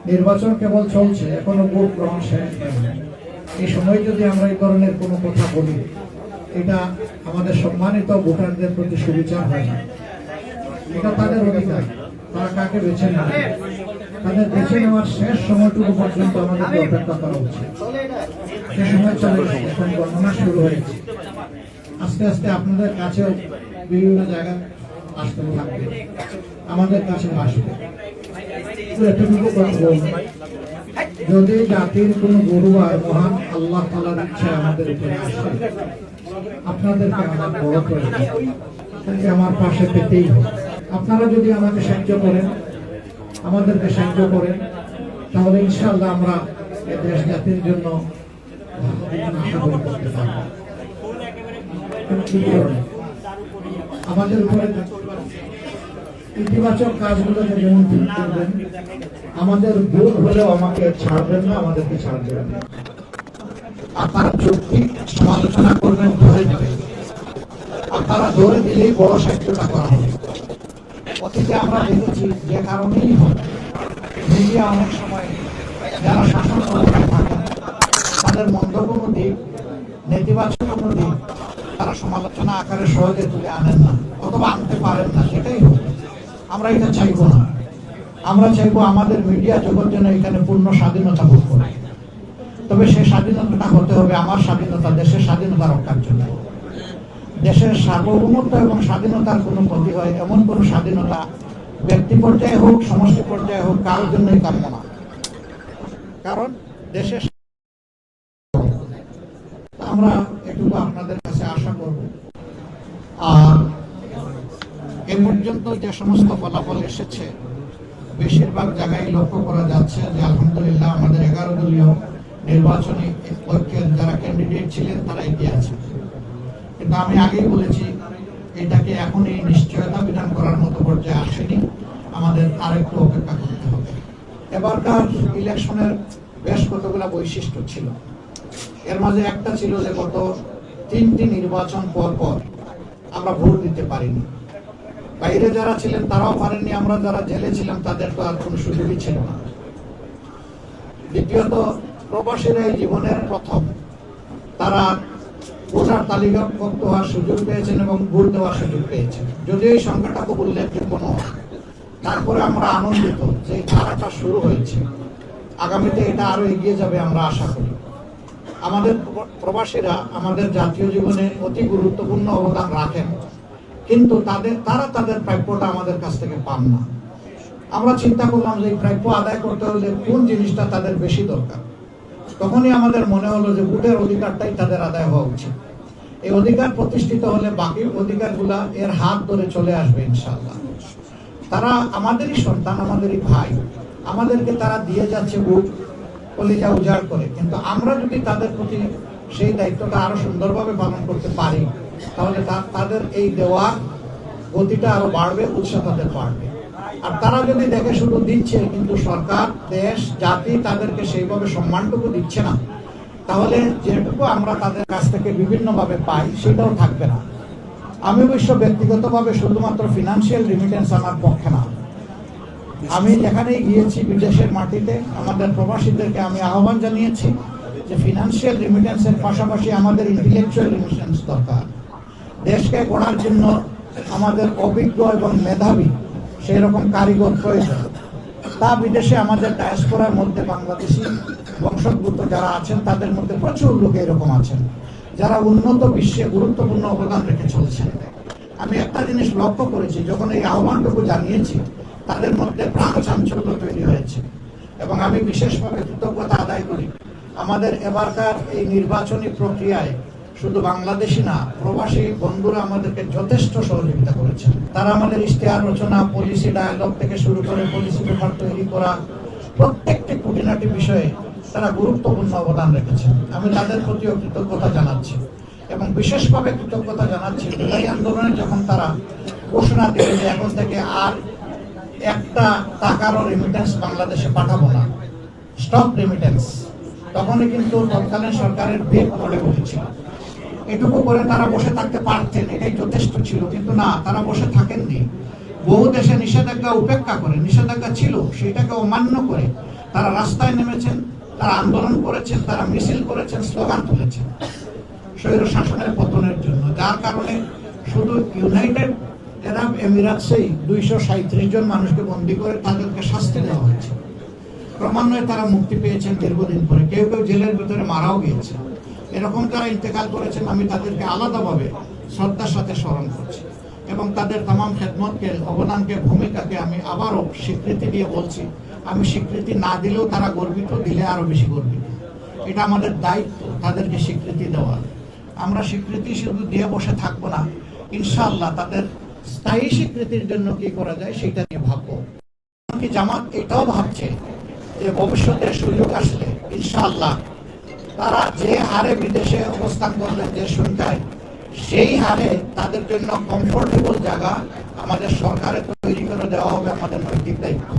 নির্বাচন কেবল চলছে, এখনো ভোট গ্রহণ শেষ হয়নি। এই সময় যদি আমরা এই ধরনের কোনো কথা বলি, এটা আমাদের সম্মানিত ভোটারদের প্রতি সুবিচার হয় না। এটা তাদের অধিকার, তারা কাকে বেছে নেবে, তাদের বেছে নেওয়ার শেষ সময়টুকু পর্যন্ত আমাদেরকে অপেক্ষা করা উচিত। সে সময় চলে গেছে, এখন গণনা শুরু হয়েছে। আস্তে আস্তে আপনাদের কাছেও বিভিন্ন জায়গায় আসতে থাকবে, আমাদের কাছে আসবে। এতটুকু কথা বলবো, যদি জাতির কোন গরুবার মহান আল্লাহ তাআলার ইচ্ছা আমাদের উপরে আসে, আপনাদেরকে আমার বড় করে আমার পাশে পেতেই হবে। আপনারা যদি আমাকে সাহায্য করেন, আমাদেরকে সাহায্য করেন, তাহলে ইনশাআল্লাহ আমরা এই দেশ জাতির জন্য আশা করতে পারবো। আমাদের উপরে ইতিবাচক কাজগুলো যেমন করবেন, আমাদের ভুল হলেও আমাকে ছাড়বেন না, আমাদেরকে ছাড়বেন না। আপনারা যুক্তি সমালোচনা করবেন, ধরে নেবেন। আপনারা ধরে দিলেই বড় সাহিত্যটা করা হবে। অতীতে আমরা দেখেছি যে কারণেই হয়, মিডিয়া অনেক সময় যারা শাসন করতে থাকেন তাদের মন্তব্য দিক, নেতিবাচক কোনো দিক তারা সমালোচনা আকারে সহজে তুলে আনেন না, অথবা আনতে পারেন না। সেটাই হোক, আমরা এটা চাইবো না। আমরা চাইবো আমাদের মিডিয়া জগৎ যেন এখানে পূর্ণ স্বাধীনতা ভোগ করে। তবে সেই স্বাধীনতাটা হতে হবে আমার স্বাধীনতা, দেশের স্বাধীনতা রক্ষার জন্য। দেশের সার্বভৌমত্ব এবং স্বাধীনতার কোনো ক্ষতি হয় এমন কোনো স্বাধীনতা ব্যক্তি পর্যায়ে হোক, সমষ্টি পর্যায়ে হোক, কারোর জন্যই কাম্য না। কারণ দেশের আমরা এটুকু আপনাদের কাছে আশা করব। আর এ পর্যন্ত যে সমস্ত ফলাফল এসেছে, বেশিরভাগ জায়গায় লক্ষ্য করা যাচ্ছে যে আলহামদুলিল্লাহ আমাদের 11 দলীয় নির্বাচনী ঐক্যের যারা ক্যান্ডিডেট ছিলেন তারা এগিয়ে আছে। কিন্তু আমি আগেই বলেছি, এটাকে এখনই নিশ্চয়তা বিধান করার মতো পর্যায়ে আসেনি, আমাদের আরেকটু অপেক্ষা করতে হবে। এবারকার ইলেকশনের বেশ কতগুলো বৈশিষ্ট্য ছিল। এর মাঝে একটা ছিল যে গত 3টি নির্বাচন পর পর আমরা ভোট দিতে পারিনি। বাইরে যারা ছিলেন তারাও পারেননি, আমরা যারা জেলে ছিলাম তাদের তো আর কোনো সুযোগই ছিল না। দ্বিতীয়ত, প্রবাসীরা এই জীবনের প্রথম তারা ভোটার তালিকাভুক্ত হওয়ার সুযোগ পেয়েছেন এবং ভোট দেওয়ার সুযোগ পেয়েছেন। যদিও এই সংখ্যাটা খুব উল্লেখযোগ্য নয়, তারপরে আমরা আনন্দিত যে ধারাটা শুরু হয়েছে। আগামীতে এটা আরো এগিয়ে যাবে আমরা আশা করি। আমাদের প্রবাসীরা আমাদের জাতীয় জীবনে অতি গুরুত্বপূর্ণ অবদান রাখেন, কিন্তু তারা তাদের প্রাপ্যটা আমাদের কাছ থেকে পান না। আমরা চিন্তা করলাম যে এই প্রাপ্য আদায় করতে হলে কোন জিনিসটা তাদের বেশি দরকার। তখনই আমাদের মনে হলো যে ভোটের অধিকারটাই তাদের আদায় হওয়া উচিত। এই অধিকার প্রতিষ্ঠিত হলে বাকি অধিকারগুলা এর হাত ধরে চলে আসবে ইনশাআল্লাহ। তারা আমাদেরই সন্তান, আমাদেরই ভাই, আমাদেরকে তারা দিয়ে যাচ্ছে বুক কলিজা উজাড় করে। কিন্তু আমরা যদি তাদের প্রতি সেই দায়িত্বটা আরো সুন্দরভাবে পালন করতে পারি, তাহলে তাদের এই দেওয়া গতিটা আরো বাড়বে, উৎসাহ তাদের বাড়বে। আর তারা যদি দেখে শুধু দিচ্ছে কিন্তু সরকার, দেশ, জাতি তাদেরকে সেইভাবে সম্মানটুকু দিচ্ছে না, তাহলে যেটুকু আমরা তাদের কাছ থেকে বিভিন্নভাবে পাই সেটাও থাকবে না। আমি অবশ্য ব্যক্তিগতভাবে শুধুমাত্র ফিনান্সিয়াল রিমিটেন্স আমার পক্ষে না। আমি যেখানেই গিয়েছি বিদেশের মাটিতে আমাদের প্রবাসীদেরকে আমি আহ্বান জানিয়েছি যে ফিনান্সিয়াল রিমিটেন্সের পাশাপাশি আমাদের ইন্টেলেকচুয়াল রিমিটেন্স দরকার। দেশকে গড়ার জন্য আমাদের অভিজ্ঞ এবং মেধাবী সেই রকম কারিগর প্রয়োজন। তা বিদেশে আমাদের ডায়াসপোরার মধ্যে বাংলাদেশি বংশোদ্ভূত যারা আছেন তাদের মধ্যে প্রচুর লোক এরকম আছেন যারা উন্নত বিশ্বে গুরুত্বপূর্ণ অবদান রেখে চলছেন। আমি একটা জিনিস লক্ষ্য করেছি, যখন এই আহ্বানটুকু জানিয়েছি তাদের মধ্যে প্রাণ চাঞ্চল্য তৈরি হয়েছে। এবং আমি বিশেষভাবে কৃতজ্ঞতা আদায় করি আমাদের এবারকার এই নির্বাচনী প্রক্রিয়ায় শুধু বাংলাদেশি না, প্রবাসী বন্ধুরা আমাদেরকে যথেষ্ট সহযোগিতা করেছেন। তারা আমাদের ইশতেহার রচনা, পলিসি ডায়ালগ থেকে শুরু করে পলিসি পেপার তৈরি করা, প্রত্যেকটি খুঁটিনাটি বিষয়ে তারা গুরুত্বপূর্ণ অবদান রেখেছেন। আমি তাদের প্রতিও কৃতজ্ঞতা জানাচ্ছি এবং বিশেষভাবে কৃতজ্ঞতা জানাচ্ছি জুলাই আন্দোলনে যখন তারা ঘোষণা দিল যে এখন থেকে আর একটা টাকারও রেমিটেন্স বাংলাদেশে পাঠাবো না, স্টপ রেমিটেন্স, তখনই কিন্তু তৎকালীন সরকারের ভিড় পড়ে উঠেছিল। এটুকু করে তারা বসে থাকতে পারতেন, এটাই যথেষ্ট ছিল। কিন্তু না, তারা বসে থাকেননি, বহু দেশে নিষেধাজ্ঞা উপেক্ষা করে, নিষেধাজ্ঞা ছিল সেটাকে অমান্য করে তারা রাস্তায় নেমেছেন, তারা আন্দোলন করেছেন, তারা মিছিল করেছেন, স্লোগান তুলেছেন স্বৈর শাসনের পতনের জন্য। যার কারণে শুধু ইউনাইটেড আরব এমিরাতসেই 237 জন মানুষকে বন্দী করে তাদেরকে শাস্তি দেওয়া হয়েছে। ক্রমান্বয়ে তারা মুক্তি পেয়েছেন দীর্ঘদিন পরে, কেউ কেউ জেলের ভিতরে মারাও গিয়েছে। এরকম যারা ইন্তেকাল করেছেন আমি তাদেরকে আলাদাভাবে শ্রদ্ধার সাথে স্মরণ করছি এবং তাদের তামাম খেদমতকে, অবদানকে, ভূমিকাকে আমি আবারও স্বীকৃতি দিয়ে বলছি। আমি স্বীকৃতি না দিলেও তারা গর্বিত, দিলে আরো বেশি গর্বিত। এটা আমাদের দায়িত্ব তাদেরকে স্বীকৃতি দেওয়া। আমরা স্বীকৃতি শুধু দিয়ে বসে থাকবো না, ইনশাআল্লাহ তাদের স্থায়ী স্বীকৃতির জন্য কি করা যায় সেটা নিয়ে ভাববো। জামাত এটাও ভাবছে যে ভবিষ্যতে সুযোগ আসলে ইনশাআল্লাহ তারা যে হারে বিদেশে অবস্থান করবেন, যে সংখ্যায়, সেই হারে তাদের জন্য কমফোর্টেবল জায়গা আমাদের সরকারে তৈরি করে দেওয়া হবে আমাদের নৈতিক দায়িত্ব।